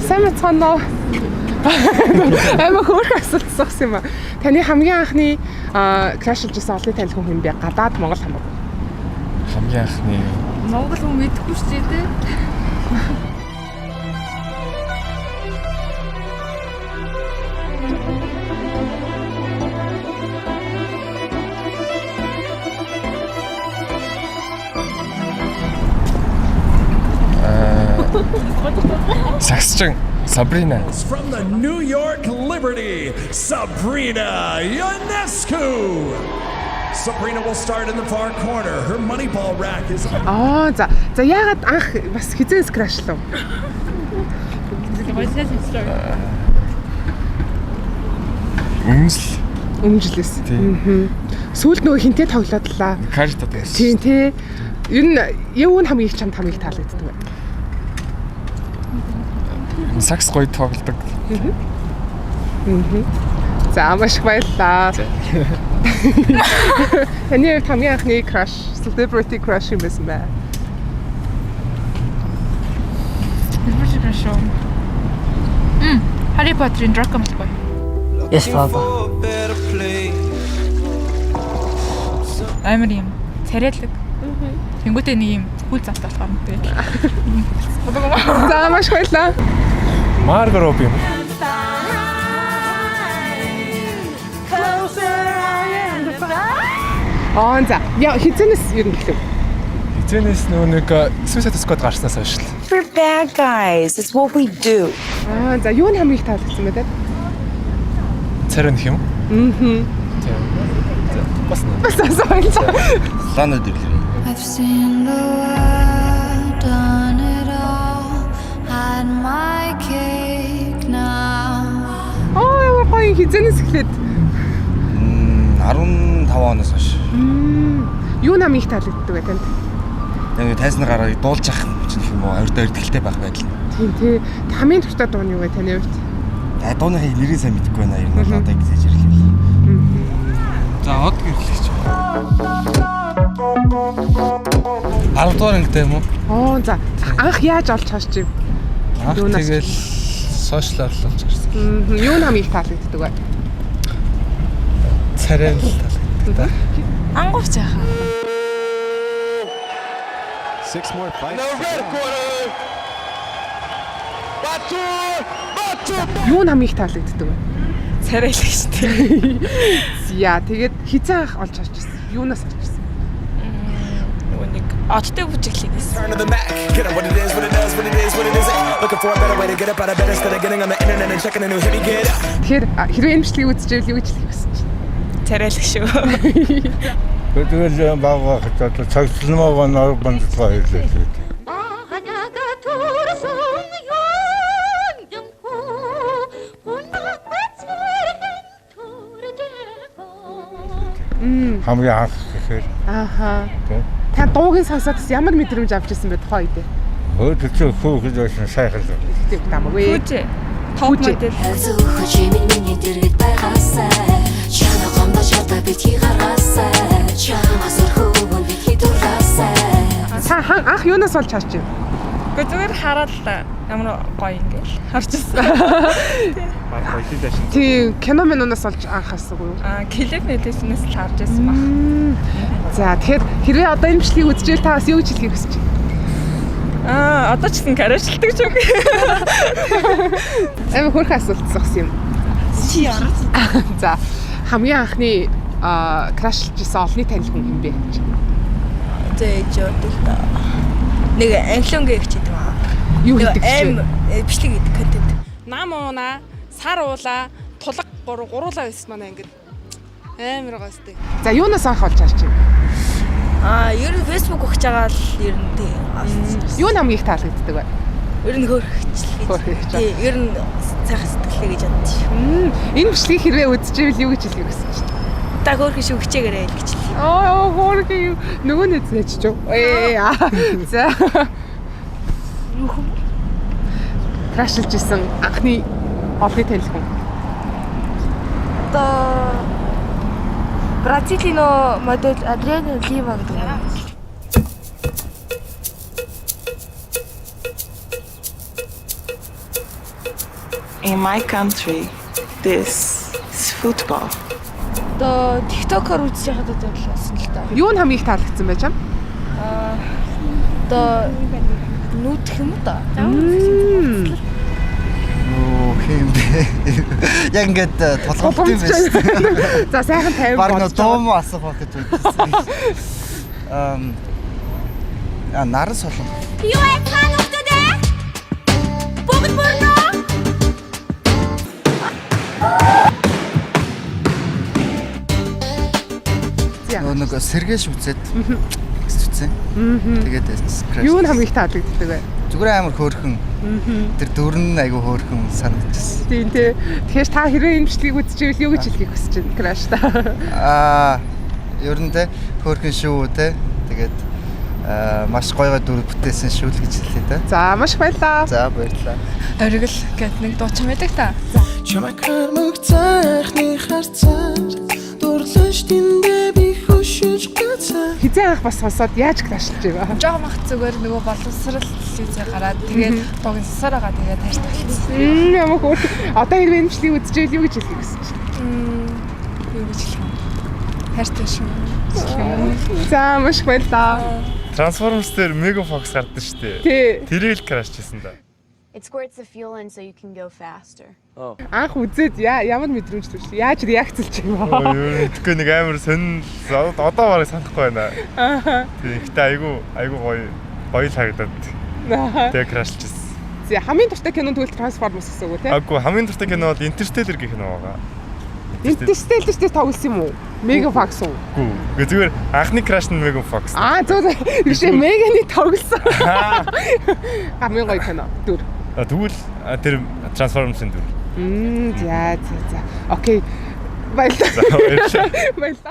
сайн мэцгаанаа. Аймаг хөөрх асуулт асуусан юм аа. Таны хамгийн анхны крашилж исэн олонний танил хүн юм бэ? Гадаад Монгол хамаагүй. Хамгийн анхны Монгол хүн мэдэхгүй шүү дээ. Саксчин Sabrina. From the New York Liberty, Sabrina Ionescu. Sabrina will start in the far corner. Her money ball rack is За яагаад анх бас хизээс крашлав? Өмнөжлөөс. Сүүлд нөгөө хинтээ тоглодлаа. Карта байсан. Тийм тий. Ер нь юу хамгийн их чамд хамгийн их таалагддаг вэ? Сакс гоё тоглодог. За маш их баярлалаа. Таны хамгийн анхны crush, celebrity crush юм байсан бай. Celebrity crush. Harry Potter-ын Draco Malfoy. Yes, Father. Амар юм. Царайлаг. Тэнгүүтээ нэг юм хүл завтай болохоор юм тэгээд. За маш их баярлалаа. Margot Robbie. За яа хизэнээс ер нь гэлээ. Хизэнээс нэг Suicide Squad гарснаас хойш л. We're bad guys. It's what we do. За юу нь хамгийн их таалагдсан бэ те? Царай нөх юм. Тийм. Бас Баярлалаа. Лана дэрлээ. I've seen the world, done it all, had my cake now. Гоё хизэнээс эхлээд 15 оноос хойш. Юу намайг их таалагддаг вэ танд? Яг тайзнаар гараад дуулж явах юм уу? Авирдаа эрдгэлтэй байх байдал. Тийм тий. Хамгийн дуртай дуу нь юу вэ таны хувьд? Дууныхаа нэрийг сайн мэдэхгүй байна. Ер нь л одоо ингэж ирлээ. За од гэрлэгч. 10 дугаар ангитай юм уу? За анх яаж олж харж юм? Анх тэгэл сошиалар л олж харсан. Юу намайг их таалагддаг вэ? Царай л таалагддаг. Ангуурч яхаа. 6 more fights. Юу намайг их таалагддаг вэ? Царайлаг шүү дээ. Яа тэгээд хизээ анх олж харж ирсэн. Юунаас олж ирсэн? Нэг одтой бүжиглийг гэсэн. Turn to the Mac. Get it what it is, what it does, what it is, what it isn't. Looking for a better way to get up out of bed instead of getting on the internet and checking a new hit. Get up. Тэгэхээр хэрвээ энэ бичлэгийг үзчихвэл юу гэж хэлэх вэ? Царайлаг шүү. Тэгэл бага хатаа цагтлмаа нор бандцгаа хэлээ. Хамгийн анх гэхээр Та дуугийн сонсоод ямар мэдрэмж авч ирсэн бэ тухайн үед? Өдөртөө хөөхөж байсан сайхан л. Тийм тамаагүй. Хүүжээ. Топ модель. Зөвхөн миний дэргэд байгаасаа чамаа гомдож чадаа битгий гаргаасаа чамаа сөрхөн битгий дурлаасаа. Та анх юунаас олж харж байна? Гэхдээ зүгээр хараад ямар гоё ингээл харж ирсэн. Тийм кино минунаас олж анхаарсан уу? Клип мэдээснээс л харж ирсэн баг. За тэгэхээр хэрвээ одоо энэ бичлэгийг үзчихвэл та бас юу гэж хэлхийг хүсэж байна? Одоо ч гэсэн карашилдаг ч үгүй. Амар хөрх асуулт зогсон юм. Чи яруу. За хамгийн анхны крашлж исэн олонний танил хүн юм бэ? Зээж одоо нэг англиунгийн хичээд байгаа. Юу гэдэг чинь? Бичлэг гэдэг контент. Нам ууна, сар уула, тулаг гуруулаа байсан манай ингээд амар гоостэй. За юунаас анх олж харж байна? Ер нь Facebook ухаж байгаа л ер нь тийм. Юу намайг их таалагддаг вэ? Ер нь хөөрхчлээ. Тийм, ер нь сайхан сэтгэлээ гэж бодчих шүү. Энэ бичлэгийг хэрвээ үзчихвэл юу гэж хэлэх хүсэж байна? Та хөөрхөн шүү хичээгээрэй л гэж. Хөөрхөн нөгөө нэг зэч чөө. За. Крашилж исэн анхны олонний танил хүн. Одоо Бразилийн модель Адриана Лима гэдэг. In my country, this is football. Одоо TikTok-оор үзэж байхад одоо л болсон л та. Юу нь хамгийн их таалагдсан байж ам? Одоо нүүдэх юм уу та? Оо хэм бэ. Яг ингээд толгойлт юм байна. За сайхан 50 Баг болж дуу муу асуух гэж бодсон. Наран солон. Юу яхан нүхтэдэ? Бүгд бүрнөө. Нэг сэргээш үзээд үзсэн. Тэгээд юу нь хамгийн их таалагддаг вэ? зүгээр амар хөөрхөн. Тэр дөрн айгу хөөрхөн санагдчихсан. Тийм тий. Тэгэхээр та хэрвээ имжлэгийг үзчихвэл юу гэж хэлхийг хүсэж байна краш та? Ер нь те хөөрхөн шүү те. Тэгээд маш гоё дүр бүтээсэн шүү л гэж хэлээ те. За маш их баярлалаа. За баярлалаа. Оргил гэт нэг дуучин байдаг та. Чамайг хармагцаахны харцаар дурлаж тэндээ би хөшөж гацаа. Хизээ анх бас сонсоод яаж крашилж байгаа? Жохон мах зүгээр нөгөө боловсрал телевизээр гараад тэгээд дууг сасаар байгаа тэгээд хайртай болсон. Ямар хөөр. Одоо хэрвээ имжлэгийг үзчихвэл юу гэж хэлхийг хүсэж байна? Юу гэж хэлэх юм? Хайртай шүү. За маш их баярлалаа. Transformers дээр Mega Fox гардаг шүү дээ. Тий. Тэрийг л крашчихсан да. It squirts the fuel in so you can go faster. Анх үзээд ямар мэдрэмж төрсөн? Яаж реакцлж Юу байгаа? мэдгүй нэг амар сонин одоо барыг санахгүй байна. Тэгтээ айгу гоё харагдаад. Тэгээ крашлчихсан. За хамгийн дуртай кино тэгвэл Transformers гэсэн үг үү те? Аггүй хамгийн дуртай кино бол Interstellar гэх кино байгаа. Интерстеллар дээр тоглосон юм уу? Mega Fox уу? Үгүй зүгээр анхны краш нь Mega Fox. Зөв. Биш Меганы тоглосон. Хамгийн гоё кино. Дүр. Тэгвэл тэр Transformers-ын дүр. За. Окей. Баярлалаа. За баярлалаа. Баярлалаа.